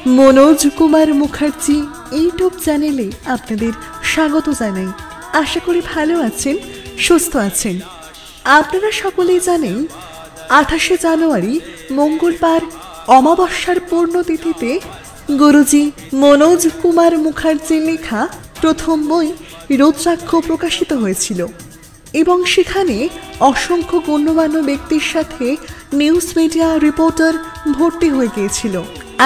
Manoj Kumar Mukherjee YouTube চ্যানেলে আপনাদের স্বাগত জানাই। আশা করি ভালো আছেন, সুস্থ আছেন। আপনারা সকলেই জানেন 28শে জানুয়ারি মঙ্গলবার অমাবস্যার পূর্ণতিথিতে গুরুজি মনোজ কুমার মুখার্জির লেখা প্রথম বই রুদ্রাক্ষ প্রকাশিত হয়েছিল এবং সেখানে অসংখ্য গণ্যমান্য ব্যক্তির সাথে নিউজ মিডিয়া রিপোর্টার ভর্তি হয়ে গিয়েছিল।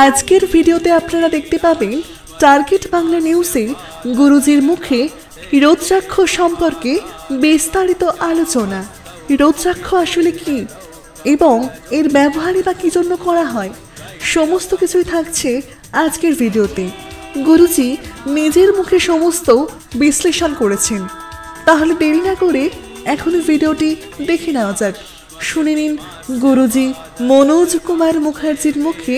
আজকের ভিডিওতে আপনারা দেখতে পাবেন টার্গেট বাংলা নিউজের গুরুজির মুখে রুদ্রাক্ষ সম্পর্কে বিস্তারিত আলোচনা। রুদ্রাক্ষ আসলে কি এবং এর ব্যবহারই বা কী জন্য করা হয়, সমস্ত কিছুই থাকছে আজকের ভিডিওতে। গুরুজি নিজের মুখে সমস্ত বিশ্লেষণ করেছেন। তাহলে দেরি না করে এখনই ভিডিওটি দেখে নেওয়া যাক। শুনে নিন গুরুজি মনোজ কুমার মুখার্জির মুখে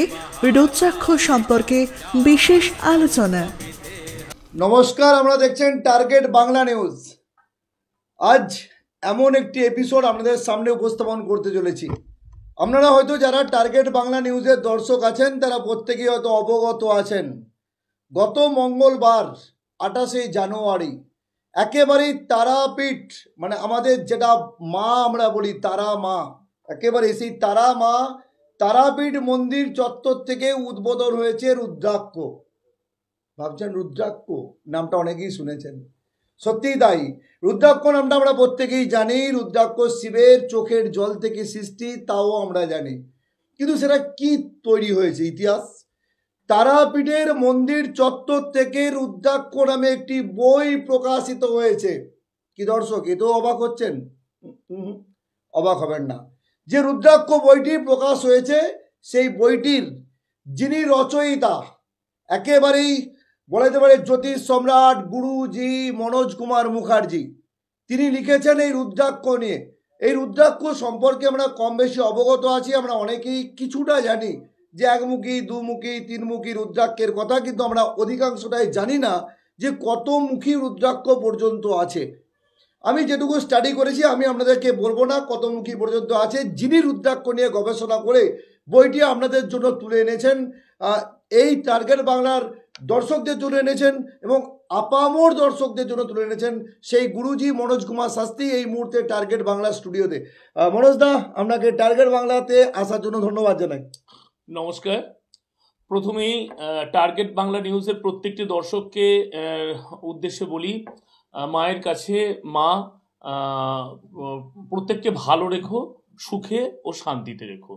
রুদ্রাক্ষ সম্পর্কে বিশেষ আলোচনা। নমস্কার, আমরা দেখছেন টার্গেট বাংলা নিউজ। আজ এমন একটি এপিসোড আপনাদের সামনে উপস্থাপন করতে চলেছি। আপনারা হয়তো যারা টার্গেট বাংলা নিউজের দর্শক আছেন তারা প্রত্যেকেই হয়তো অবগত আছেন। গত মঙ্গলবার 28শে জানুয়ারি একেবারেই তারাপীঠ, মানে আমাদের যেটা মা আমরা বলি তারা মা, একেবারে সেই তারা মা তারাপীঠ মন্দির চত্বর থেকে উদ্বোধন হয়েছে রুদ্রাক্ষ। ভাবছেন রুদ্রাক্ষ নামটা অনেকেই শুনেছেন, সত্যিই তাই। রুদ্রাক্ষ নামটা আমরা প্রত্যেকেই জানি। রুদ্রাক্ষ শিবের চোখের জল থেকে সৃষ্টি, তাও আমরা জানি। কিন্তু সেটা কি তৈরি হয়েছে ইতিহাস? তারাপীঠের মন্দির চত্বর থেকে রুদ্রাক্ষ নামে একটি বই প্রকাশিত হয়েছে। কি দর্শক, এ তো অবাক হচ্ছেন? অবাক হবেন না। যে রুদ্রাক্ষ বইটি প্রকাশ হয়েছে সেই বইটির যিনি রচয়িতা, একেবারেই বলা যেতে পারে জ্যোতিষ সম্রাট গুরুজি মনোজ কুমার মুখার্জি, তিনি লিখেছেন এই রুদ্রাক্ষ নিয়ে। এই রুদ্রাক্ষ সম্পর্কে আমরা কম বেশি অবগত আছি। আমরা অনেকেই কিছুটা জানি যে একমুখী, দুমুখী, তিনমুখী রুদ্রাক্ষের কথা, কিন্তু আমরা অধিকাংশটাই জানি না যে কত মুখী রুদ্রাক্ষ পর্যন্ত আছে। আমি যেটুকু স্টাডি করেছি আমি আপনাদেরকে বলবো না কত মুখী পর্যন্ত আছে। যিনি রুদ্রাক্ষ নিয়ে গবেষণা করে বইটি আপনাদের জন্য তুলে এনেছেন, এই টার্গেট বাংলার দর্শকদের জন্য এনেছেন এবং আপামর দর্শকদের জন্য তুলে এনেছেন, সেই গুরুজি মনোজ কুমার শাস্ত্রী এই মুহূর্তে টার্গেট বাংলা স্টুডিওতে। মনোজ দা, আপনাকে টার্গেট বাংলাতে আসার জন্য ধন্যবাদ জানাই। নমস্কার। প্রথমেই টার্গেট বাংলা নিউজের প্রত্যেকটি দর্শককে উদ্দেশ্যে বলি, মায়ের কাছে মা প্রত্যেককে ভালো রেখো, সুখে ও শান্তিতে রেখো।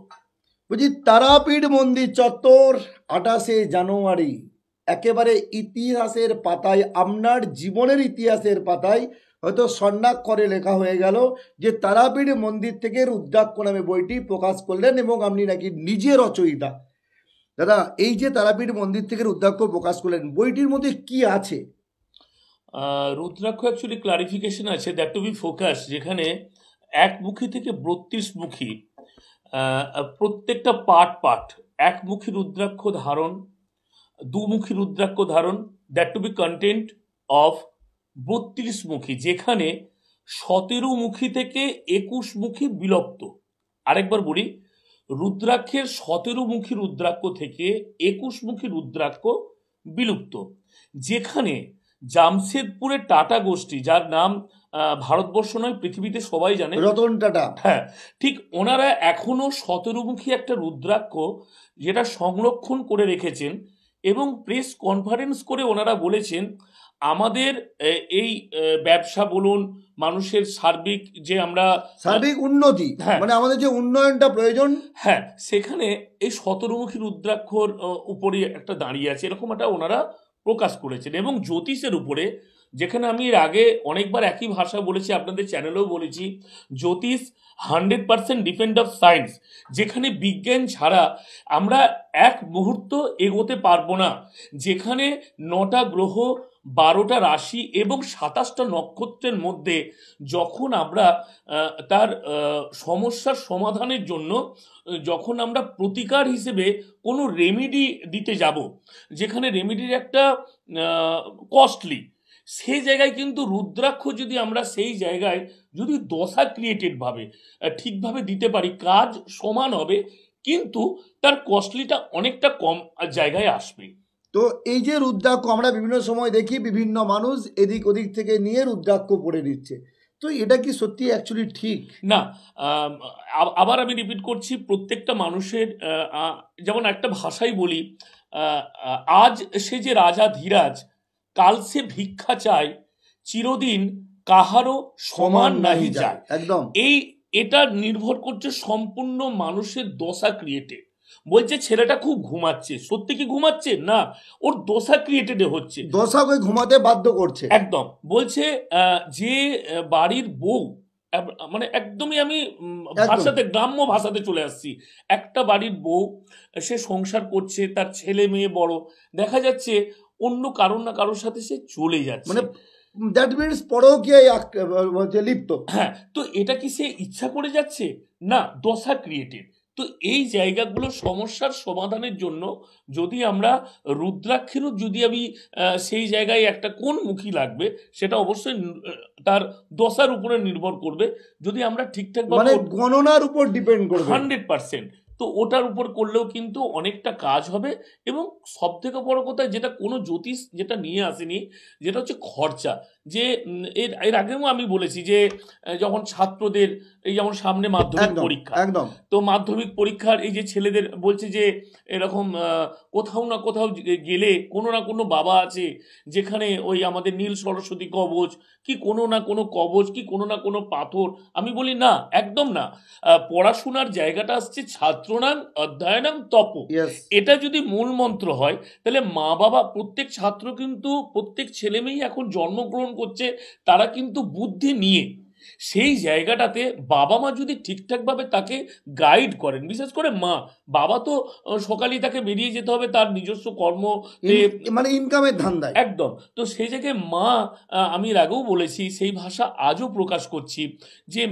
বুঝি তারাপীঠ মন্দির চত্বর 28শে জানুয়ারি একেবারে ইতিহাসের পাতায়, আপনার জীবনের ইতিহাসের পাতায় হয়তো স্বর্ণাক্ষরে লেখা হয়ে গেল যে তারাপীঠ মন্দির থেকে রুদ্রাক্ষ নামে বইটি প্রকাশ করলেন এবং আপনি নাকি নিজে রচয়িতা। দাদা, এই যে তারাপীঠ মন্দির থেকে রুদ্রাক্ষ প্রকাশ করলেন, বইটির মধ্যে কি আছে? রুদ্রাক্ষ অ্যাকচুয়ালি ক্লারিফিকেশন আছে, দ্যাট টু বি ফোকাস, যেখানে একমুখী থেকে 32মুখী প্রত্যেকটা পার্ট একমুখী রুদ্রাক্ষ ধারণ, দুমুখী রুদ্রাক্ষ ধারণ, that to be content of 32মুখী, যেখানে 17মুখী থেকে 21মুখী বিলুপ্ত। আরেকবার বলি, রুদ্রাক্ষের 17মুখী রুদ্রাক্ষ থেকে 21মুখী রুদ্রাক্ষ বিলুপ্ত, যেখানে জামশেদপুরের টাটা গোষ্ঠী, যার নাম ভারতবর্ষ নয় পৃথিবীতে সবাই জানে, রতন টাটা, হ্যাঁ ঠিক, ওনারা এখনো 17মুখী একটা রুদ্রাক্ষ যেটা সংরক্ষণ করে রেখেছেন এবং প্রেস কনফারেন্স করে ওনারা বলেছেন আমাদের এই ব্যবসা বলুন, মানুষের সার্বিক যে আমরা সার্বিক উন্নতি, মানে আমাদের যে উন্নয়নটা প্রয়োজন, হ্যাঁ সেখানে এই 17মুখী রুদ্রাক্ষর উপরে একটা দাঁড়িয়ে আছে, এরকম একটা ওনারা প্রকাশ করেছেন। এবং জ্যোতিষের উপরে, যেখানে আমি এর আগে অনেকবার একই ভাষা বলেছি, আপনাদের চ্যানেলেও বলেছি, জ্যোতিষ 100% ডিপেন্ড অফ সায়েন্স, যেখানে বিজ্ঞান ছাড়া আমরা এক মুহূর্ত এগোতে পারবো না, যেখানে 9টা গ্রহ, 12টা রাশি এবং 27টা নক্ষত্রের মধ্যে যখন আমরা তার সমস্যার সমাধানের জন্য যখন আমরা প্রতিকার হিসেবে কোনো রেমেডি দিতে যাব, যেখানে রেমেডির একটা কস্টলি, সেই জায়গায় কিন্তু রুদ্রাক্ষ যদি আমরা সেই জায়গায় যদি দশা ক্রিয়েটেডভাবে ঠিকভাবে দিতে পারি, কাজ সমান হবে, কিন্তু তার কস্টলিটা অনেকটা কম জায়গায় আসবে। তো এই যে রুদ্রাক্ষ আমরা বিভিন্ন সময় দেখি বিভিন্ন মানুষ এদিক ওদিক থেকে নিয়ে রুদ্রাক্ষ পরে নিচ্ছে, তো এটা কি সত্যি অ্যাকচুয়ালি ঠিক? না, আবার আমি রিপিট করছি, প্রত্যেকটা মানুষের যেমন একটা ভাষাই বলি, আজ সে যে রাজা ধীরাজ, কাল সে ভিক্ষা চায়, চিরদিন কাহারও সমান নাহি যায়। একদম এটা নির্ভর করছে সম্পূর্ণ মানুষের দশা ক্রিয়েটেড। বলছে ছেলেটা খুব ঘুমাচ্ছে, সত্যি কি ঘুমাচ্ছে? না, ওর দশা ক্রিয়েটেড হচ্ছে, দশাকে ঘুমাতে বাধ্য করছে। একদম। বলছে যে বাড়ির বউ, মানে একদমই আমি ভাষাতে, গ্রাম্য ভাষাতে চলে আসছি, একটা বাড়ির বউ সে সংসার করছে, তার ছেলে মেয়ে বড়, দেখা যাচ্ছে অন্য কারোর না কারোর সাথে সে চলে যাচ্ছে, মানে দ্যাট মিনস পরকীয়ায় লিপ্ত। হ্যাঁ, তো এটা কি সে ইচ্ছা করে যাচ্ছে? না, দশা ক্রিয়েটেড। তো এই জায়গাগুলো সমস্যার সমাধানের জন্য যদি আমরা রুদ্রাক্ষেরও যদি আমি সেই জায়গায় একটা কোন মুখী লাগবে, সেটা অবশ্যই তার দশার উপরে নির্ভর করবে। যদি আমরা ঠিকঠাক মানে গণনার উপর ডিপেন্ড করবে 100%, তো ওটার উপর করলেও কিন্তু অনেকটা কাজ হবে। এবং সব থেকে বড় কথা, যেটা কোনো জ্যোতিষ যেটা নিয়ে আসেনি, যেটা হচ্ছে খরচা। যে এর আগেও আমি বলেছি যে যখন ছাত্রদের এই যেমন সামনে মাধ্যমিক পরীক্ষা, একদম তো মাধ্যমিক পরীক্ষার এই যে ছেলেদের বলছে যে এরকম কোথাও না কোথাও গেলে কোনো না কোনো বাবা আছে যেখানে ওই আমাদের নীল সরস্বতী কবচ কি কোনো না কোনো কবচ কি কোনো না কোনো পাথর। আমি বলি না, একদম না। পড়াশোনার জায়গাটা আসছে ছাত্রনাং অধ্যয়নাং তপ। এটা যদি মূল মন্ত্র হয়, তাহলে মা বাবা, প্রত্যেক ছাত্র কিন্তু, প্রত্যেক ছেলে মেয়েই এখন জন্মগ্রহণ করছে, তারা কিন্তু বুদ্ধি নিয়ে সেই জায়গাটাতে বাবা মা যদি ঠিকঠাকভাবে তাকে গাইড করেন, বিশেষ করে মা, বাবা তো সকালেই তাকে বেরিয়ে যেতে হবে তার নিজস্ব কর্ম, মানে ইনকামের ধান্দায়, একদম। তো সেই জায়গায় মা, আমি এর আগেও বলেছি, সেই ভাষা আজও প্রকাশ করছি যে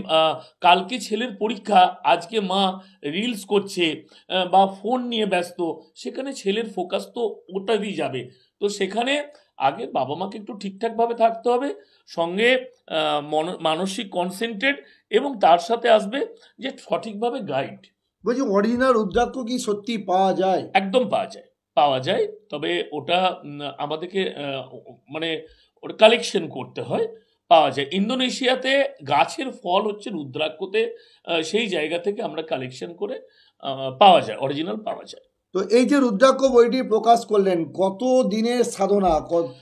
কালকে ছেলের পরীক্ষা, আজকে মা রিলস করছে বা ফোন নিয়ে ব্যস্ত, সেখানে ছেলের ফোকাস তো ওটাতেই যাবে। তো সেখানে আগে বাবা মাকে একটু ঠিকঠাকভাবে থাকতে হবে, সঙ্গে মানসিক কনসেন্ট্রেট, এবং তার সাথে আসবে যে সঠিকভাবে গাইড। বলছি অরিজিনাল রুদ্রাক্ষ কি সত্যি পাওয়া যায়? একদম পাওয়া যায়, তবে ওটা আমাদেরকে মানে ওটা কালেকশন করতে হয়। পাওয়া যায় ইন্দোনেশিয়াতে, গাছের ফল হচ্ছে রুদ্রাক্ষতে, সেই জায়গা থেকে আমরা কালেকশন করে পাওয়া যায়, অরিজিনাল পাওয়া যায়। তো এই যে রুদ্রাক্ষ বইটি প্রকাশ করলেন, কত দিনের সাধনা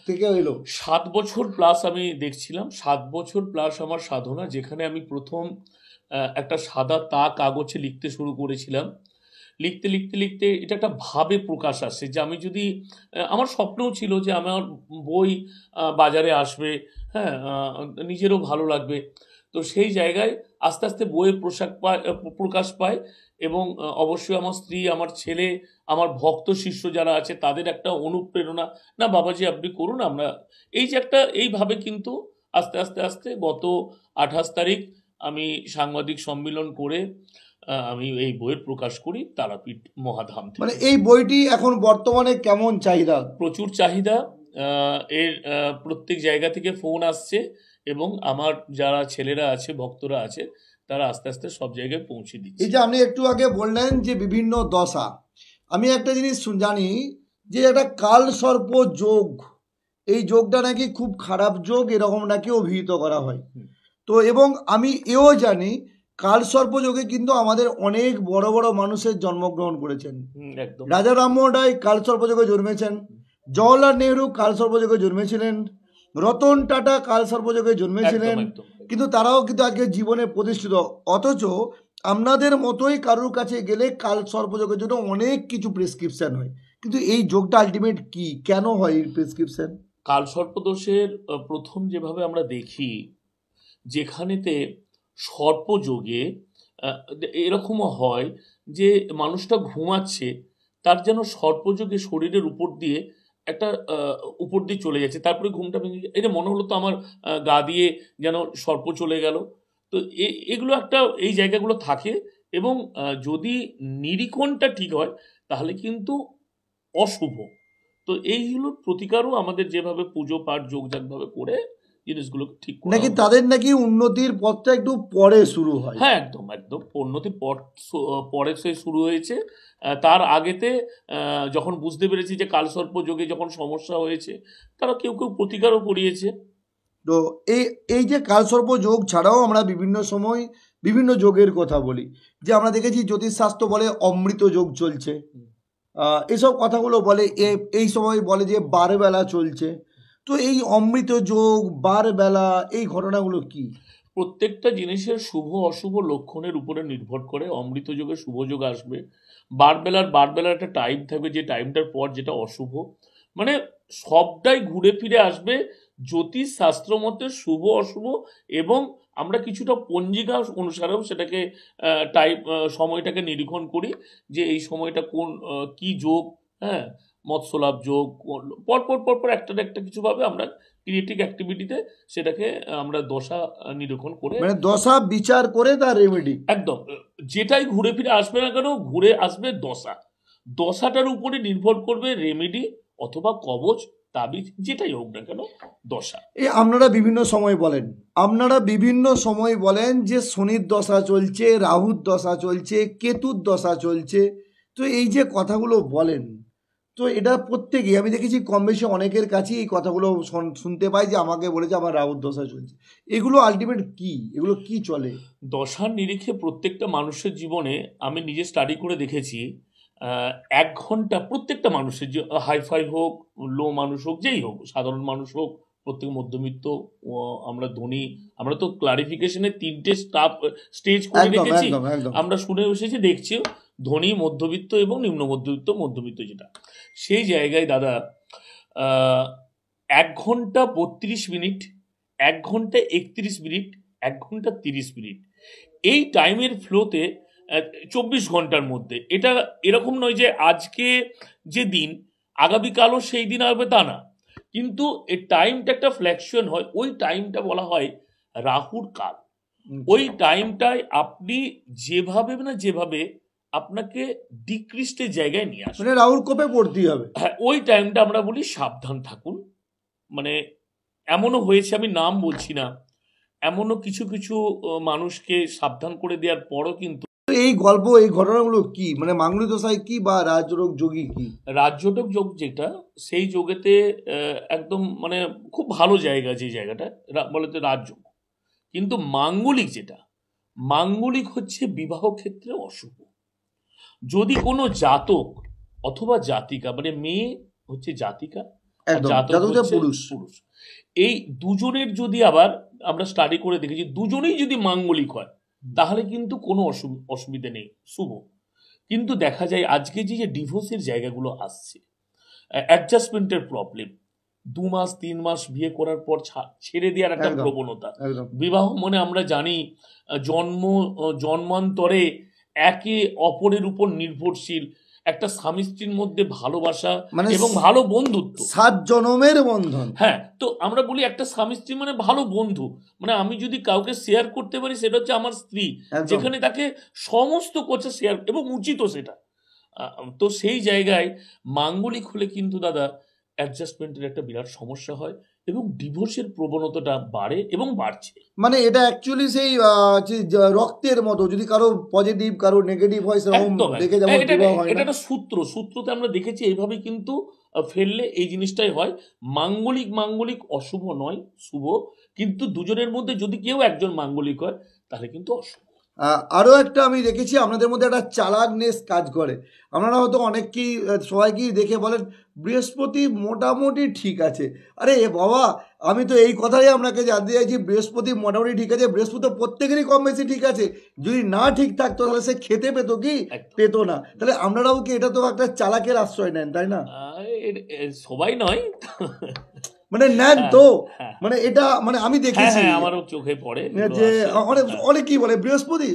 থেকে এলো? 7 বছর প্লাস আমি দেখছিলাম, 7 বছর প্লাস আমার সাধনা, যেখানে আমি প্রথম একটা সাদা কাগজে লিখতে শুরু করেছিলাম। লিখতে লিখতে লিখতে এটা একটা ভাবে প্রকাশ আসে যে আমি যদি, আমার স্বপ্নও ছিল যে আমার বই বাজারে আসবে, হ্যাঁ, নিজেরও ভালো লাগবে। তো সেই জায়গায় আস্তে আস্তে বইয়ের প্রকাশ পায়, এবং অবশ্যই আমার স্ত্রী, আমার ছেলে, আমার ভক্ত শিষ্য যারা আছে, তাদের একটা অনুপ্রেরণা, না বাবাজি আপনি করুন, আমরা এই যে একটা এইভাবে কিন্তু আস্তে আস্তে আস্তে গত 28 তারিখ আমি সাংবাদিক সম্মেলন করে আমি এই বইয়ের প্রকাশ করি তারাপীঠ মহাধাম থেকে। মানে এই বইটি এখন বর্তমানে কেমন চাহিদা? প্রচুর চাহিদা, এর প্রত্যেক জায়গা থেকে ফোন আসছে, এবং আমার যারা ছেলেরা আছে, ভক্তরা আছে, তারা আস্তে আস্তে সব জায়গায় পৌঁছে দিচ্ছে। এই যে আপনি একটু আগে বললেন যে বিভিন্ন দশা, আমি একটা জিনিস জানি যে একটা কাল সর্প যোগ, এই যোগটা নাকি খুব খারাপ যোগ, এরকম নাকি অভিহিত করা হয়। তো এবং আমি এও জানি কাল সর্প যোগে কিন্তু আমাদের অনেক বড় বড় মানুষের জন্মগ্রহণ করেছেন। রাজা রামমোহন রায় কাল সর্প যোগে জন্মেছেন, জওয়াহরলাল নেহরু কাল সর্প যোগে জন্মেছিলেন, রতন টাটা কাল সর্প যোগে জন্মেছিলেন, কিন্তু তারাও কিন্তু আজকে জীবনে প্রতিষ্ঠিত। অথচ আপনাদের মতোই কারোর কাছে গেলে কাল সর্প যোগের জন্য অনেক কিছু প্রেসক্রিপশন হয়, কিন্তু এই যোগটা আলটিমেট কি, কেন হয় এই প্রেসক্রিপশন? কাল সর্পদোষের প্রথম যেভাবে আমরা দেখি, যেখানেতে সর্পযোগে এরকমও হয় যে মানুষটা ঘুমাচ্ছে, তার যেন সর্পযোগে শরীরের উপর দিয়ে একটা উপর দিয়ে চলে যাচ্ছে, তারপরে ঘুমটা ভেঙে, এটা মনে হলো তো আমার গা দিয়ে যেন সর্প চলে গেল। তো এগুলো একটা, এই জায়গাগুলো থাকে, এবং যদি নিরীক্ষণটা ঠিক হয় তাহলে কিন্তু অশুভ। তো এইগুলোর প্রতিকারও আমাদের যেভাবে পুজো পাঠ যোগযাগভাবে করে জিনিসগুলোকে ঠিক করা নাকি উচিত। তাদের নাকি উন্নতির পথটা একটু পরে শুরু হয়? হ্যাঁ, একদম একদম উন্নতির পর পরে সে শুরু হয়েছে। তার আগেতে যখন বুঝতে পেরেছি যে কালসর্প যোগে যখন সমস্যা হয়েছে, তারা কেউ কেউ প্রতিকারও করিয়েছে। তো এই এই যে কালসর্প যোগ ছাড়াও আমরা বিভিন্ন সময় বিভিন্ন যোগের কথা বলি, যে আমরা দেখেছি জ্যোতিষশাস্ত্র বলে অমৃত যোগ চলছে, এসব কথাগুলো বলে। এই সময় বলে যে বারবেলা চলছে। তো এই অমৃত যোগ, বারবেলা, এই ঘটনাগুলো কি? প্রত্যেকটা জিনিসের শুভ অশুভ লক্ষণের উপরে নির্ভর করে অমৃত যোগে শুভ যোগ আসবে। বারবেলার একটা টাইম থাকবে, যে টাইমটার পর যেটা অশুভ, মানে সবটাই ঘুরে ফিরে আসবে জ্যোতিষ শাস্ত্র মতে শুভ অশুভ। এবং আমরা কিছুটা পঞ্জিকা অনুসারেও সেটাকে সময়টাকে নিরীক্ষণ করি যে এই সময়টা কোন কি যোগ, হ্যাঁ, মৎস্যলাভ যোগ, পরপর পরপর একটা না একটা কিছুভাবে আমরা ক্রিয়েটিভ অ্যাক্টিভিটিতে সেটাকে আমরা দশা নিরীক্ষণ করে, মানে দশা বিচার করে তার রেমেডি। একদম যেটাই ঘুরে ফিরে আসবে না কেন, ঘুরে আসবে দশাটার উপরে নির্ভর করবে রেমেডি অথবা কবচ, তাবিজ, যেটাই হোক না কেন দশা। আপনারা বিভিন্ন সময় বলেন যে শনির দশা চলছে, রাহুর দশা চলছে, কেতুর দশা চলছে। তো এই যে কথাগুলো বলেন, তো এটা প্রত্যেকেই আমি দেখেছি কম বেশি অনেকের কাছেই এই কথাগুলো শুনতে পাই যে আমাকে বলেছে আমার রাহুর দশা চলছে। এগুলো আলটিমেট কি, এগুলো কি চলে? দশার নিরিখে প্রত্যেকটা মানুষের জীবনে আমি নিজে স্টাডি করে দেখেছি, 1 ঘন্টা প্রত্যেকটা মানুষের, যে হাইফাই হোক, লো মানুষ হোক, যেই হোক, সাধারণ মানুষ হোক, প্রত্যেক মধ্যবিত্ত, আমরা ধনী, আমরা তো ক্লারিফিকেশনে 3টে স্টেজ করে রেখেছি, আমরা শুনে এসেছি, দেখছি ধনী, মধ্যবিত্ত এবং নিম্ন মধ্যবিত্ত যেটা, সেই জায়গায় দাদা 1 ঘন্টা 32 মিনিট, 1 ঘন্টা 31 মিনিট, 1 ঘন্টা 30 মিনিট, এই টাইমের ফ্লোতে 24 ঘন্টার মধ্যে, এটা এরকম নয় যে আজকে যে দিন আগামীকালও সেই দিন আসবে তা না, কিন্তু এই টাইমটা একটা ফ্ল্যাকচুয়েশন হয়, ওই টাইমটা বলা হয় রাহুর কাল। ওই টাইমটায় আপনি যেভাবে আপনাকে ডিক্রিস্টের জায়গায় নিয়ে আসবে, মানে রাহুর কোপে পড়তেই হবে। হ্যাঁ, ওই টাইমটা আমরা বলি সাবধান থাকুন। মানে এমনও হয়েছে, আমি নাম বলছি না, এমনও কিছু কিছু মানুষকে সাবধান করে দেওয়ার পরও কিন্তু এই ঘটনাগুলো কি, মানে মাঙ্গলিক দশায় কি বা রাজযোগ যোগী কি? রাজযোগ যোগ যেটা, সেই যোগেতে একদম মানে খুব ভালো জায়গা, যে জায়গাটা বলে তো রাজযোগ। কিন্তু মাঙ্গলিক হচ্ছে বিবাহ ক্ষেত্রে অশুভ। যদি কোনো জাতক অথবা জাতিকা, মানে মেয়ে হচ্ছে জাতিকা, জাতক হচ্ছে পুরুষ, এই দুজনের যদি আবার আমরা স্টাডি করে দেখেছি, দুজনেই যদি মাঙ্গলিক হয় তাহলে কিন্তু কোনো অসুবিধা নেই, শুভ। কিন্তু দেখা যায় আজকে যে ডিভোর্সের জায়গাগুলো আসছে, অ্যাডজাস্টমেন্টের প্রবলেম, 2 মাস 3 মাস বিয়ে করার পর ছেড়ে দেওয়ার একটা প্রবণতা। বিবাহ মানে আমরা জানি জন্মান্তরে একে অপরের উপর নির্ভরশীল একটা স্বামী স্ত্রীর মধ্যে ভালোবাসা এবং ভালো বন্ধুত্ব, 7 জন্মের বন্ধন। হ্যাঁ, তো আমরা বলি একটা স্বামী স্ত্রী মানে ভালো বন্ধু, মানে আমি যদি কাউকে শেয়ার করতে পারি সেটা হচ্ছে আমার স্ত্রী, যেখানে তাকে সমস্ত কথা শেয়ার, এবং উচিত সেটা। তো সেই জায়গায় মাঙ্গলিক হলে কিন্তু দাদা অ্যাডজাস্টমেন্টের একটা বিরাট সমস্যা হয় এবং ডিভোর্সের প্রবণতাটা বাড়ে এবং বাড়ছে। মানে এটা অ্যাকচুয়ালি সেই রক্তের মতো, যদি কারো পজিটিভ কারো নেগেটিভ হয় সেরকম দেখে যাবো। এটা একটা সূত্রতে আমরা দেখেছি, এইভাবে কিন্তু ফেললে এই জিনিসটাই হয়। মাঙ্গলিক অশুভ নয়, শুভ। কিন্তু দুজনের মধ্যে যদি কেউ একজন মাঙ্গলিক হয় তাহলে কিন্তু অশুভ। আরও একটা আমি দেখেছি আপনাদের মধ্যে একটা চালাকনেস কাজ করে। আপনারা হয়তো সবাইকেই দেখে বলেন বৃহস্পতি মোটামুটি ঠিক আছে। আরে বাবা, আমি তো এই কথাই আপনাকে জানতে চাইছি, বৃহস্পতি মোটামুটি ঠিক আছে, বৃহস্পতি প্রত্যেকেরই কম বেশি ঠিক আছে। যদি না ঠিক থাকতো তাহলে সে খেতে পেতো কি? পেতো না। তাহলে আপনারাও কি এটা তো একটা চালাকের আশ্রয় নেন, তাই না? সবাই নয়, মানে নেন তো, মানে এটা মানে আমি দেখেছি, আমারও চোখে পড়ে যে অনেকেই বলে বৃহস্পতি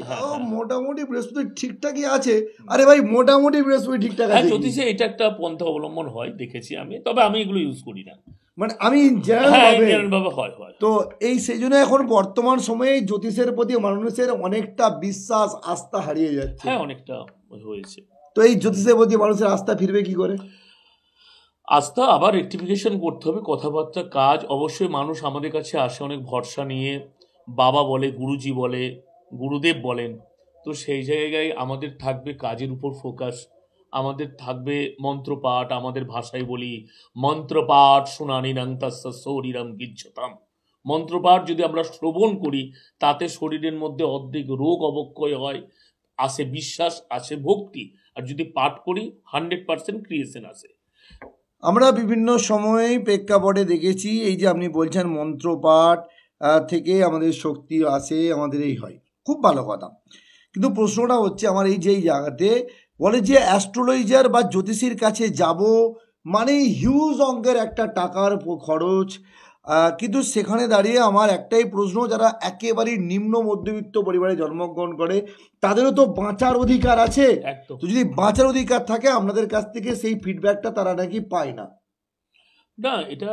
মোটামুটি বৃহস্পতি ঠিকঠাকই আছে। আরে ভাই, মোটামুটি বৃহস্পতি ঠিকঠাক আছে, জ্যোতিষে এটা একটা পন্থা অবলম্বন হয়, দেখেছি আমি, তবে আমি এগুলো ইউজ করি না, মানে আমি জেনারেল ভাবে হয়। তো সেই জন্য এখন বর্তমান সময়ে জ্যোতিষের প্রতি মানুষের অনেকটা বিশ্বাস আস্থা হারিয়ে যাচ্ছে। হ্যাঁ, অনেকটা হয়েছে। তো এই জ্যোতিষের প্রতি মানুষের আস্থা ফিরবে কি করে? আস্থা আবার রেকটিফিকেশন করতে হবে, কথাবার্তা, কাজ। অবশ্যই মানুষ আমাদের কাছে আসে অনেক ভরসা নিয়ে, বাবা বলে, গুরুজি বলে, গুরুদেব বলেন। তো সেই জায়গায় আমাদের থাকবে কাজের উপর ফোকাস, আমাদের থাকবে মন্ত্রপাঠ। আমাদের ভাষায় বলি মন্ত্রপাঠ শুনানি নাংতাস্য শরীরম গিচ্ছতাম। মন্ত্রপাঠ যদি আমরা শ্রবণ করি, তাতে শরীরের মধ্যে অর্ধেক রোগ অবক্ষয় হয়, আসে বিশ্বাস, আসে ভক্তি। আর যদি পাঠ করি 100% ক্রিয়েশন আসে। আমরা বিভিন্ন সময়ে প্রেক্ষাপটে দেখেছি এই যে আপনি বলছেন মন্ত্রপাঠ থেকে আমাদের শক্তি আসে, আমাদের এই হয়, খুব ভালো কথা। কিন্তু প্রশ্নটা হচ্ছে আমার এই যে এই জায়গাতে বলে যে অ্যাস্ট্রোলজার বা জ্যোতিষীর কাছে যাব মানে হিউজ অঙ্কের একটা টাকার খরচ। কিন্তু সেখানে দাঁড়িয়ে আমার একটাই প্রশ্ন, যারা একেবারেই নিম্ন মধ্যবিত্ত পরিবারে জন্মগ্রহণ করে তাদেরও তো বাঁচার অধিকার আছে। একদম। তো যদি বাঁচার অধিকার থাকে আপনাদের কাছ থেকে সেই ফিডব্যাকটা তারা নাকি পায় না। না, এটা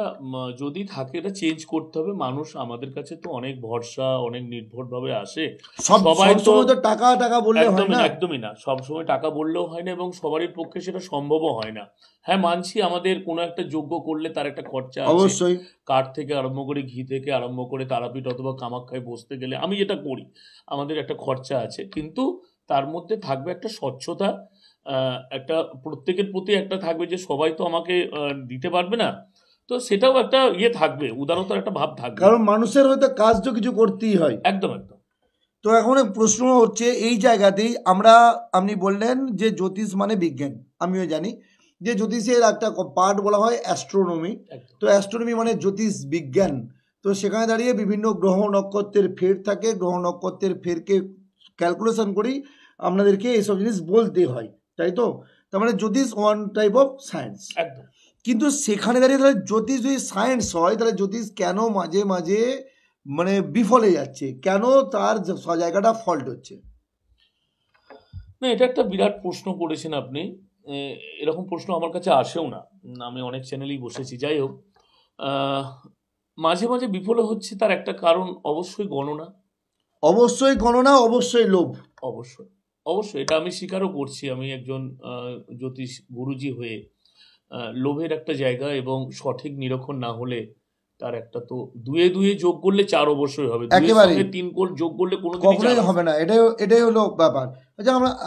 যদি থাকে এটা চেঞ্জ করতে হবে। মানুষ আমাদের কাছে তো অনেক ভরসা, অনেক নির্ভরভাবে আসে। সবাই তো সবসময় তো টাকা টাকা বললে হয় না। একদমই না, সবসময় টাকা বললেও হয় না এবং সবারই পক্ষে সেটা সম্ভবও হয় না। হ্যাঁ, মানছি আমাদের কোনো একটা যোগ্য করলে তার একটা খরচা আছে। অবশ্যই কাঠ থেকে আরম্ভ করে, ঘি থেকে আরম্ভ করে, তারাপীঠ অথবা কামাখ্যায় বসতে গেলে আমি যেটা করি, আমাদের একটা খরচা আছে। কিন্তু তার মধ্যে থাকবে একটা স্বচ্ছতা, একটা প্রত্যেকের প্রতি একটা থাকবে যে সবাই তো আমাকে দিতে পারবে না। তো সেটাও একটা থাকবে, উদারতার একটা ভাব থাকবে, কারণ মানুষের হয়তো কাজ তো কিছু করতেই হয়। একদম একদম। তো এখন প্রশ্ন হচ্ছে এই জায়গাতেই আপনি বললেন যে জ্যোতিষ মানে বিজ্ঞান, আমিও জানি যে জ্যোতিষের একটা পার্ট বলা হয় অ্যাস্ট্রোনমি। তো অ্যাস্ট্রোনমি মানে জ্যোতিষ বিজ্ঞান। তো সেখানে দাঁড়িয়ে বিভিন্ন গ্রহ নক্ষত্রের ফের থাকে, গ্রহ নক্ষত্রের ফেরকে ক্যালকুলেশন করেই আপনাদেরকে এইসব জিনিস বলতে হয়, তাই তো? তার মানে জ্যোতিষ ওয়ান টাইপ অফ সায়েন্স। একদম। কিন্তু সেখানে দাঁড়িয়ে তাহলে জ্যোতিষ যদি সায়েন্স হয় তাহলে জ্যোতিষ কেন মাঝে মাঝে মানে বিফলে যাচ্ছে, কেন তার জায়গাটা ফল্ট হচ্ছে? না, এটা একটা বিরাট প্রশ্ন করেছেন আপনি। এরকম প্রশ্ন আমার কাছে আসেও না, আমি অনেক চ্যানেলেই বসেছি। যাই হোক, মাঝে মাঝে বিফল হচ্ছে তার একটা কারণ অবশ্যই গণনা, অবশ্যই গণনা, অবশ্যই লোভ। অবশ্যই অবশ্যই এটা আমি স্বীকারও করছি। আমি একজন জ্যোতিষ গুরুজি হয়ে লোভের একটা জায়গা এবং সঠিক নিরীক্ষণ না হলে তার একটা তো দুয়ে দুয়ে যোগ করলে 4 অবশ্যই হবে, একেবারে 3 যোগ করলে কখনোই হবে না। এটাই হলো ব্যাপার।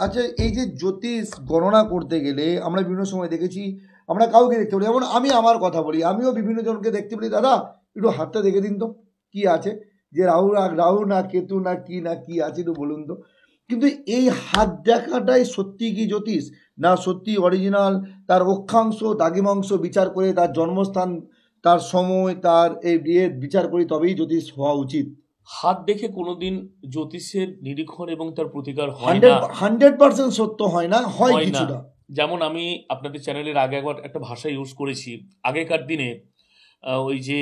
আচ্ছা এই যে জ্যোতিষ গণনা করতে গেলে আমরা বিভিন্ন সময় দেখেছি, আমরা কাউকে দেখতে পারি, যেমন আমি আমার কথা বলি, আমিও বিভিন্ন জনকে দেখতে পারি, দাদা একটু হাতটা দেখে দিন তো কি আছে, যে রাহু না কেতু না কি আছে একটু বলুন তো। কিন্তু এই হাত দেখাটাই সত্যি কি জ্যোতিষ, না সত্যি অরিজিনাল তার অক্ষাংশ দ্রাঘিমাংশ বিচার করে, তার জন্মস্থান, তার সময়, তার এই বিচার করি তবেই জ্যোতিষ হওয়া উচিত? হাত দেখে কোনোদিন জ্যোতিষের নিরীক্ষণ এবং তার প্রতিকার হয় না, 100% সত্য হয় না, হয় কিছুটা। যেমন আমি আপনাদের চ্যানেলের আগে একবার একটা ভাষা ইউজ করেছি। আগেকার দিনে ওই যে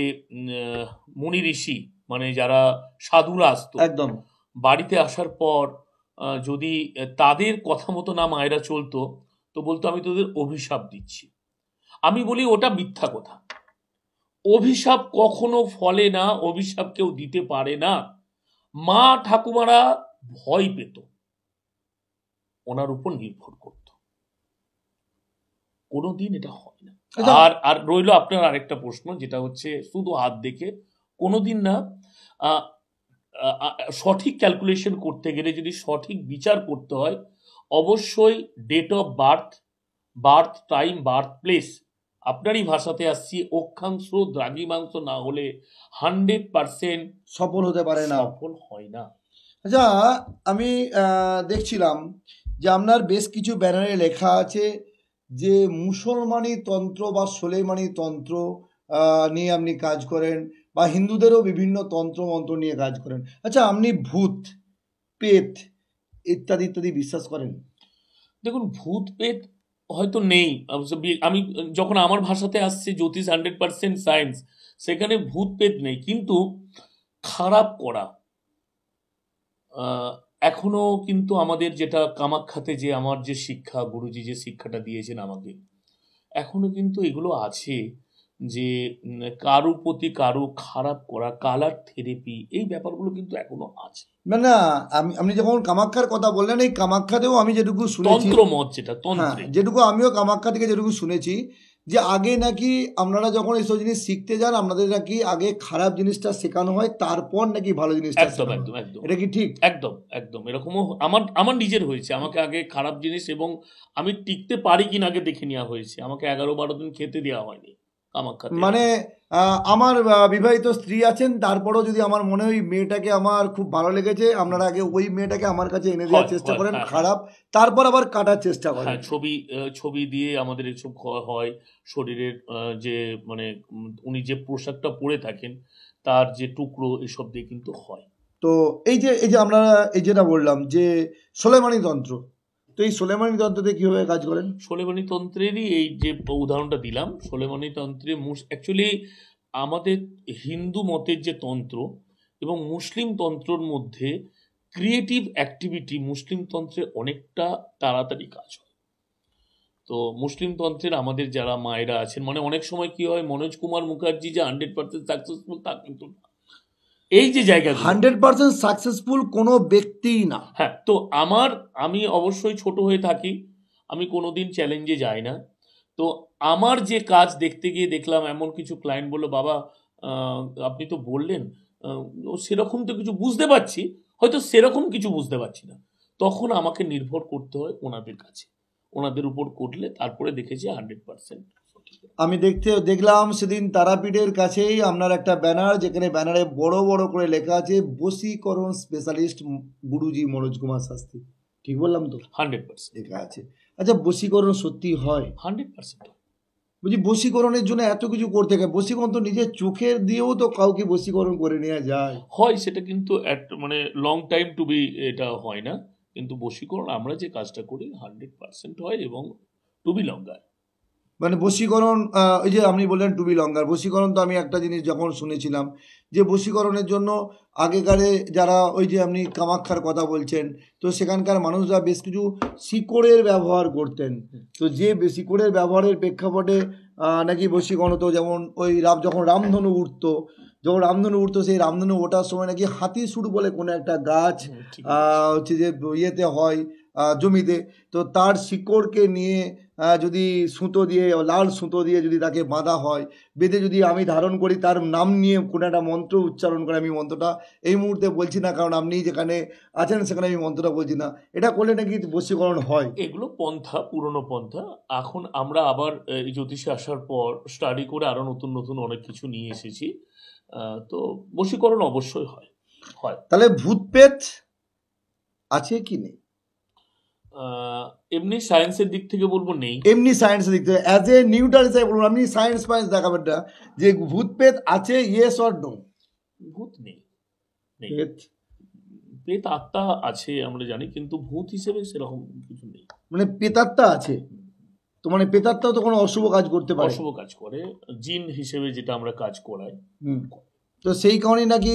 মুনি ঋষি মানে যারা সাধুরা আসতো, একদম বাড়িতে আসার পর যদি তাদের কথা মতো না মায়েরা চলতো তো বলতো আমি তোদের অভিশাপ দিচ্ছি। আমি বলি ওটা মিথ্যা কথা। অভিশাপ কখনো ফলে না, অভিশাপ কেউ দিতে পারে না। মা ঠাকুমারা ভয় পেত, ওনার উপর নির্ভর করত, কোনোদিন এটা হয় না। আর রইল আপনার আরেকটা প্রশ্ন, যেটা হচ্ছে শুধু হাত দেখে কোনোদিন না। সঠিক ক্যালকুলেশন করতে গেলে যদি সঠিক বিচার করতে হয়, অবশ্যই date of birth time, birth place, আপনারই ভাষাতে আসছি, অক্ষাংশ দ্রাঘিমাংশ না হলে 100% সফল হতে পারে না, সফল হয় না। আচ্ছা আমি দেখছিলাম যে আপনার বেশ কিছু ব্যানারে লেখা আছে যে মুসলমানি তন্ত্র বা সোলেমানি তন্ত্র নিয়ে আপনি কাজ করেন, বা হিন্দুদেরও বিভিন্ন তন্ত্র মন্ত্র নিয়ে কাজ করেন। আচ্ছা আপনি ভূত পেত ইত্যাদি ইত্যাদি বিশ্বাস করেন? দেখুন, ভূত পেত হয়তো নেই। আমি যখন আমার ভাষাতে আসছে জ্যোতিষ 100% সায়েন্স, সেখানে ভূত পেত নেই। কিন্তু খারাপ করা এখনো কিন্তু আমাদের যেটা কামাখ্যাতে যে আমার যে শিক্ষা, গুরুজি যে শিক্ষাটা দিয়েছেন আমাকে, এখনো কিন্তু এগুলো আছে যে কারো প্রতি কারো খারাপ করা, কালার থেরাপি, এই ব্যাপারগুলো কিন্তু এখনো আছে। না আপনি যখন কামাখ্যার কথা বললেন, এই কামাখ্যাতেও আমি যেটুকু শুনেছি, তন্ত্র মত যেটা তন্ত্রে, যেটুকু আমিও কামাখ্যা থেকে যেটুকু শুনেছি যে আগে নাকি আপনারা যখন এইসব জিনিস শিখতে যান আপনাদের নাকি আগে খারাপ জিনিসটা শেখানো হয়, তারপর নাকি ভালো জিনিসটা একদম শেখানো হয়। একদম একদম এটা কি ঠিক? একদম একদম এরকমও আমার আমার নিজের হয়েছে। আমাকে আগে খারাপ জিনিস এবং আমি টিকতে পারি কিনা আগে দেখে নেওয়া হয়েছে। আমাকে 11-12 দিন খেতে দেওয়া হয়নি কামাখ্যাতে। মানে আমার বিবাহিত স্ত্রী আছেন, তারপরেও যদি আমার মনে হয় মেয়েটাকে আমার খুব ভালো লেগেছে, আপনারা আগে ওই মেয়েটাকে আমার কাছে এনে দেওয়ার হয়, চেষ্টা হয়, করেন হ্যাঁ, খারাপ, তারপর আবার কাটার চেষ্টা করেন। হ্যাঁ, ছবি দিয়ে আমাদের এসব হয়। শরীরের যে মানে উনি যে পোশাকটা পরে থাকেন তার যে টুকরো এসব দিয়ে কিন্তু হয়। তো এই যে আমরা এই যেটা বললাম যে সোলেমানি তন্ত্র, তো এই সোলেমানি তন্ত্রতে কিভাবে কাজ করেন? সোলেমানি তন্ত্রেরই এই যে উদাহরণটা দিলাম, সোলেমানি তন্ত্রে অ্যাকচুয়ালি আমাদের হিন্দু মতের যে তন্ত্র এবং মুসলিম তন্ত্রর মধ্যে ক্রিয়েটিভ অ্যাক্টিভিটি মুসলিম তন্ত্রে অনেকটা তাড়াতাড়ি কাজ হয়। তো মুসলিম তন্ত্রের আমাদের যারা মায়েরা আছেন, মানে অনেক সময় কি হয়, মনোজ কুমার মুখার্জি যে 100% সাকসেসফুল তা কিন্তু না। এই যে জায়গা 100% সাকসেসফুল কোনো ব্যক্তিই না। হ্যাঁ, তো আমি অবশ্যই ছোট হয়ে থাকি, আমি কোনোদিন চ্যালেঞ্জে যাই না। তো আমার যে কাজ দেখতে গিয়ে দেখলাম এমন কিছু ক্লায়েন্ট বললো, বাবা আপনি তো বললেন ও সেরকম তো কিছু বুঝতে পারছি, হয়তো সেরকম কিছু বুঝতে পারছি না। তখন আমাকে নির্ভর করতে হয় ওনাদের কাছে, ওনাদের উপর করলে তারপরে দেখেছি 100%। আমি দেখলাম সেদিন তারাপীঠের কাছেই আপনার একটা ব্যানার, যেখানে ব্যানারে বড় বড় করে লেখা আছে বশীকরণ স্পেশালিস্ট গুরুজি মনোজ কুমার শাস্ত্রী। ঠিক বললাম তো? 100% লেখা আছে। আচ্ছা, বশীকরণ সত্যি হয়? 100%। বলছি বশীকরণের জন্য এত কিছু করতে হয়? বশীকরণ তো নিজের চোখের দিয়েও তো কাউকে বশীকরণ করে নেওয়া যায়। হয়, সেটা কিন্তু মানে লং টাইম টু বি এটা হয় না, কিন্তু বশীকরণ আমরা যে কাজটা করি 100% হয় এবং টু বি লঙ্গার। মানে বশীকরণ ওই যে আপনি বললেন টু বি লঙ্গার, বশীকরণ তো আমি একটা জিনিস যখন শুনেছিলাম যে বশীকরণের জন্য আগেকারে যারা ওই যে আপনি কামাখ্যার কথা বলছেন, তো সেখানকার মানুষরা বেশ কিছু শিকড়ের ব্যবহার করতেন। তো যে শিকড়ের ব্যবহারের প্রেক্ষাপটে নাকি বশীকরণ হতো। যেমন ওই যখন রামধনু উঠতো, সেই রামধনু ওঠার সময় নাকি হাতি সুর বলে কোনো একটা গাছ হচ্ছে যে ইয়েতে হয় জমিতে, তো তার শিকড়কে নিয়ে যদি সুতো দিয়ে, লাল সুতো দিয়ে যদি তাকে বাঁধা হয়, বেঁধে যদি আমি ধারণ করি, তার নাম নিয়ে কোনো একটা মন্ত্র উচ্চারণ করে, আমি মন্ত্রটা এই মুহূর্তে বলছি না কারণ আপনি যেখানে আছেন সেখানে আমি মন্ত্রটা বলছি না, এটা করলে নাকি বশীকরণ হয়? এগুলো পন্থা, পুরনো পন্থা। এখন আমরা আবার এই জ্যোতিষে আসার পর স্টাডি করে আরো নতুন নতুন অনেক কিছু নিয়ে এসেছি। তো বশীকরণ অবশ্যই হয়। তাহলে ভূত প্রেত আছে কি নেই? এমনি সায়েন্সের দিক থেকে বলবো নেই। এমনি সায়েন্সের দিক থেকে অ্যাজ এ নিউটন হিসাবে বলুন, আপনি সায়েন্স দেখাবেন না যে ভূত প্রেত আছে, ইয়েস অর নো? ভূত নেই। প্রেত আত্মা আছে আমরা জানি, কিন্তু ভূত হিসেবে সেরকম কিছু নেই। মানে প্রেতাত্মা আছে, তো মানে প্রেতাত্মাও তো কোনো অশুভ কাজ করতে পারে? অশুভ কাজ করে, জিন হিসেবে যেটা আমরা কাজ করাই। তো সেই কারণে নাকি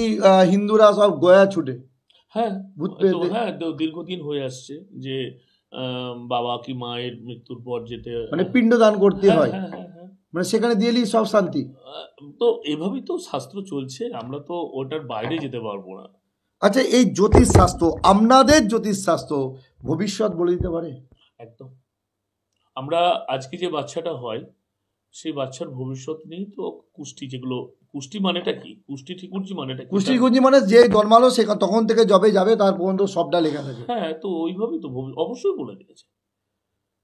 হিন্দুরা সব গয়া ছুটে। হ্যাঁ, হ্যাঁ, দীর্ঘদিন হয়ে আসছে যে বাবা কি মায়ের মৃত্যুর পর যেতে, মানে পিণ্ডদান করতে হয়, মানে সেখানে দিয়েলি সব শান্তি। তো এভাবেই তো শাস্ত্র চলছে, আমরা তো ওটার বাইরে যেতে পারবো না। আচ্ছা, এই জ্যোতিষ শাস্ত্র, আপনাদের জ্যোতিষ শাস্ত্র ভবিষ্যৎ বলে দিতে পারে? একদম। আমরা আজকে যে বাচ্চাটা হয় সেই বাচ্চার ভবিষ্যৎ নেই তো কুষ্টি, যেগুলো কুষ্টি মানেটা কি, কুষ্টি ঠিকুজি মানেটা কি, কুষ্টি মানে যে জন্মালো সে তখন থেকে যবে যাবে তার পর্যন্ত সবটা লেখা থাকে। হ্যাঁ, তো ওইভাবেই তো অবশ্যই বলে দিয়েছে।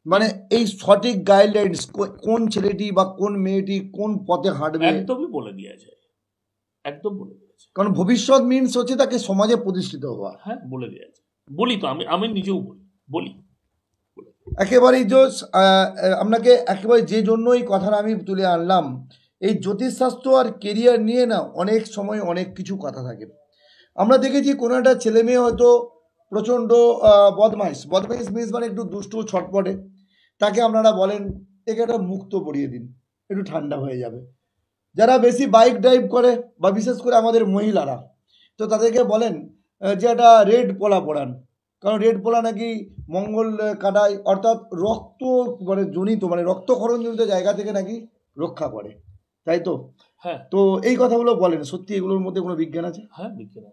মানে এই সঠিক গাইডলাইন্স কোন ছেলেটি বা কোন মেয়েটি কোন পথে হাঁটবে একদমই বলে দেওয়া যায়, একদম বলে দিয়েছে। কারণ ভবিষ্যৎ মিনস হচ্ছে তাকে সমাজে প্রতিষ্ঠিত হওয়া। হ্যাঁ, বলে দেওয়া যায়। বলি তো, আমি নিজেও বলি একেবারেই আপনাকে একেবারে যে জন্য এই কথাটা আমি তুলে আনলাম, এই জ্যোতিষশাস্ত্র আর কেরিয়ার নিয়ে না অনেক সময় অনেক কিছু কথা থাকে। আমরা দেখেছি কোনো একটা ছেলে মেয়ে হয়তো প্রচণ্ড বদমাইশ মিনস মানে একটু দুষ্টু ছটপটে, তাকে আপনারা বলেন একে একটা মুক্ত পরিয়ে দিন, একটু ঠান্ডা হয়ে যাবে। যারা বেশি বাইক ড্রাইভ করে বা বিশেষ করে আমাদের মহিলারা, তো তাদেরকে বলেন যে একটা রেড পোলা পরান, কারণ রেড পোলা নাকি মঙ্গল কাটায়, অর্থাৎ রক্ত মানে জনিত মানে রক্তক্ষরণ জনিত জায়গা থেকে নাকি রক্ষা করে, তাই তো? হ্যাঁ। তো এই কথাগুলো বলেন, সত্যি এগুলোর মধ্যে কোনো বিজ্ঞান আছে? হ্যাঁ, বিজ্ঞান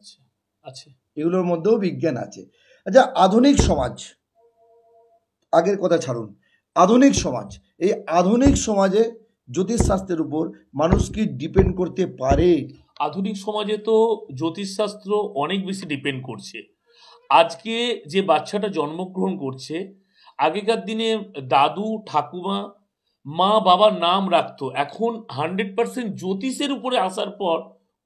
আছে, এগুলোর মধ্যেও বিজ্ঞান আছে। আচ্ছা, আধুনিক সমাজ, আগের কথা ছাড়ুন, আধুনিক সমাজ, এই আধুনিক সমাজে জ্যোতিষশাস্ত্রের উপর মানুষ কি ডিপেন্ড করতে পারে? আধুনিক সমাজে তো জ্যোতিষশাস্ত্র অনেক বেশি ডিপেন্ড করছে। আজকে যে বাচ্চাটা জন্মগ্রহণ করছে, আগেকার দিনে দাদু ঠাকুমা মা বাবার নাম রাখতো, এখন 100% জ্যোতিষের উপরে আসার পর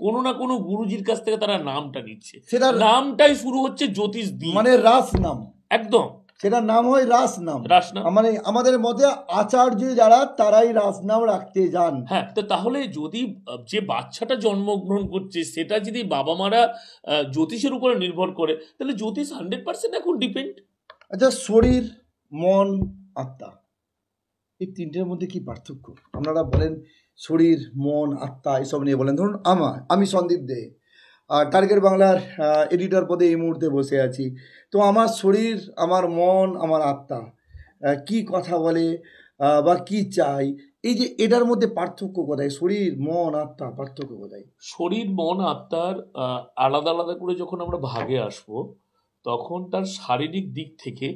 কোনো না কোনো গুরুজির কাছ থেকে তারা নামটা নিচ্ছে। সেটা নামটাই শুরু হচ্ছে জ্যোতিষ দিয়ে, মানে রাস নাম, একদম সেটা নাম হয় রাস নাম। রাসনাম। মানে আমাদের মতে আচার্য যারা তারাই রাস নাম রাখতে যান। হ্যাঁ, তো তাহলে যদি যে বাচ্চাটা জন্মগ্রহণ করছে সেটা যদি বাবা মারা জ্যোতিষের উপরে নির্ভর করে, তাহলে জ্যোতিষ 100% এখন ডিপেন্ড। আচ্ছা, শরীর, মন, আত্মা, এই তিনটের মধ্যে কি পার্থক্য? আপনারা বলেন শরীর, মন, আত্মা এসব নিয়ে বলেন। ধরুন আমি সন্দীপ দে, টার্গেট বাংলার এডিটর পদে এই মুহূর্তে বসে আছি। তো আমার শরীর, আমার মন, আমার আত্মা কি কথা বলে বা কি চাই, এই যে এটার মধ্যে পার্থক্য কোথায়? শরীর, মন, আত্মা পার্থক্য কোথায়? শরীর মন আত্মার আলাদা আলাদা করে যখন আমরা ভাগে আসব, তখন তার শারীরিক দিক থেকে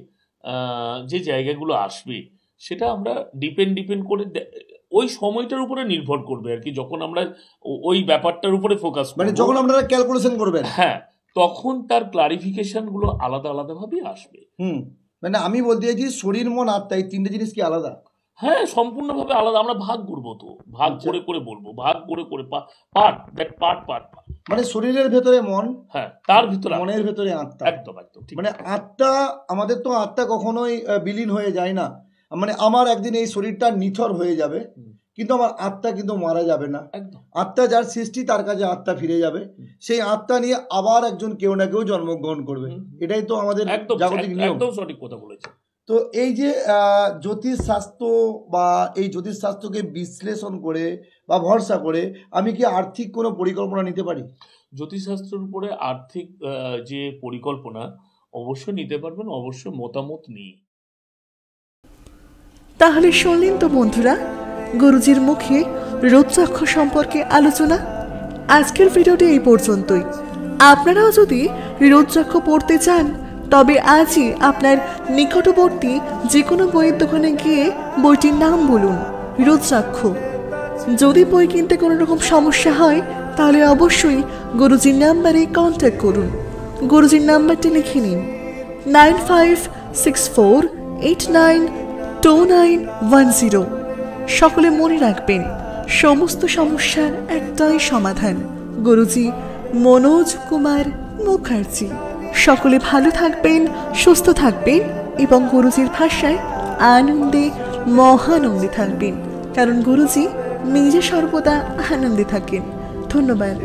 যে জায়গাগুলো আসবে সেটা আমরা ডিপেন্ড করে ওই সময়টার উপরে নির্ভর করবে আর কি। যখন আমরা ওই ব্যাপারটার উপরে ফোকাস, মানে যখন আপনারা ক্যালকুলেশন করবেন, হ্যাঁ, তখন তার ক্লারিফিকেশনগুলো আলাদা আলাদাভাবে আসবে। মানে আমি বলতে চাইছি শরীর, মন, আত্মা এই তিনটে জিনিস কি আলাদা? হ্যাঁ, সম্পূর্ণভাবে আলাদা। আমরা ভাগ করবো, তো ভাগ করে করে বলবো, ভাগ করে করে পার্ট। মানে শরীরের ভেতরে মন, হ্যাঁ, তার ভিতরে মনের ভেতরে আত্মা। একদম ঠিক। মানে আত্মা, আমাদের তো আত্মা কখনোই বিলীন হয়ে যায় না। মানে আমার একদিন এই শরীরটা নিথর হয়ে যাবে, কিন্তু আমার আত্মা কিন্তু মারা যাবে না। আত্মা যার সৃষ্টি, তার কাছে আত্মা ফিরে যাবে। সেই আত্মা নিয়ে আবার একজন কেউ না কেউ জন্মগ্রহণ করবে। এটাই তো আমাদের জাগতিক নিয়ম। একদম সঠিক কথা বলেছে। তো এই যে জ্যোতিষশাস্ত্র বা এই জ্যোতিষশাস্ত্রকে বিশ্লেষণ করে বা ভরসা করে আমি কি আর্থিক কোনো পরিকল্পনা নিতে পারি? জ্যোতিষশাস্ত্রের উপরে আর্থিক যে পরিকল্পনা অবশ্যই নিতে পারবেন, অবশ্যই মতামত নিয়ে। তাহলে শুনলেন তো বন্ধুরা, গুরুজির মুখে রোগচক্ষ সম্পর্কে আলোচনা। আজকের ভিডিওটি এই পর্যন্তই। আপনারাও যদি রোগচক্ষ পড়তে চান, তবে আজই আপনার নিকটবর্তী যে কোনো বইয়ের দোকানে গিয়ে বইটির নাম বলুন, রোগচক্ষ। যদি বই কিনতে কোনো রকম সমস্যা হয়, তাহলে অবশ্যই গুরুজির নাম্বারে কন্ট্যাক্ট করুন। গুরুজির নাম্বারটি লিখে নিন 9564892910। সকলে মনে রাখবেন, সমস্ত সমস্যার একটাই সমাধান, গুরুজি মনোজ কুমার মুখার্জি। সকলে ভালো থাকবেন, সুস্থ থাকবেন এবং গুরুজির ভাষায় আনন্দে মহানন্দে থাকবেন, কারণ গুরুজি নিজে সর্বদা আনন্দে থাকেন। ধন্যবাদ।